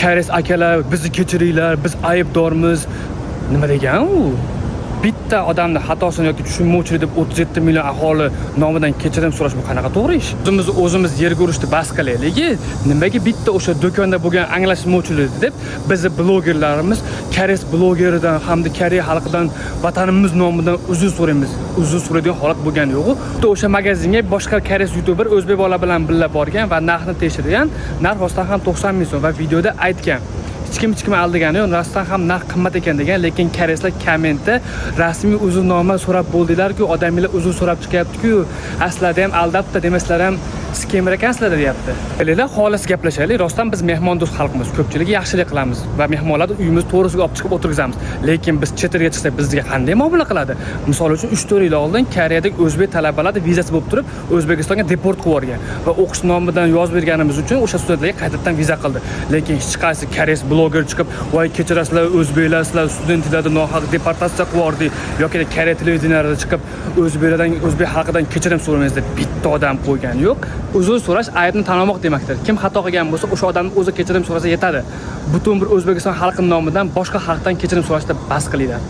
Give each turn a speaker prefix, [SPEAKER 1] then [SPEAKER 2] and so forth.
[SPEAKER 1] Kares akalar, bizni kechiringlar, biz aybdormiz. Nima degan u? Bitta odamni xatosini yoki tushunmovchilik deb 37 million aholi nomidan kechirim so'rash bu qanaqa to'g'ri ish? O'zimiz yerga urishni bas qilaylik. Nimaga bitta o'sha do'konda bo'lgan anglashilmovchilik deb bizni blogerlarimiz Kares blogeridan hamda Koreya xalqidan vatanimiz nomidan uzr so'raymiz. Uzr so'raydigan holat bo'lgan yo'q. O'sha magazinga boshqa Kares youtuber o'zbek bola bilan birga borgan va narxni tekshirgan. Narx rostdan ham 90 ming so'm va videoda aytgan. Hech kim aldigani yo'q, rostdan ham narx qimmat ekan degan, lekin koreyslar kommentda rasmiy uzrnoma so'rab bo'ldilar-ku, odamlar uzr so'rab chiqyapti-ku, aslida ham aldabdi demaslar ham skemer ekansizlar deyapti. Bilalar, xolis gaplashaylik. Rostdan biz mehmondo'st xalqmiz, ko'pchilik yaxshilik qilamiz va mehmonlarni uyimiz to'g'risiga olib chiqib o'tirgizamiz. Lekin biz chet elga chiqsak bizga qanday muomala qiladi? Misol uchun 3-4 yil oldin Koreyadagi o'zbek talabalarning vizasi bo'lib turib, O'zbekistonga deport qilib yuborgan va o'qish nomidan yozib berganimiz uchun o'sha studentlarga qaytadan viza qildi. Lekin hech qaysi koreys bloger chiqib, "Voy kechirasizlar, o'zbeklar, sizlar studentlarni nohaq deportatsiya qilib yubordik" yoki Koreya televideniyasida chiqib, o'zbeklardan, o'zbek xalqidan kechirim so'ramaymiz deb bitta odam qo'ygan yo'q. Uzr so'rash aybni tan olmoq demakdir. Kim xato qilgan bo'lsa, o'sha odamning o'zi kechirim so'rasa yetadi. Butun bir O'zbekiston xalqi nomidan boshqa xalqdan kechirim so'rashda bas qilinglar.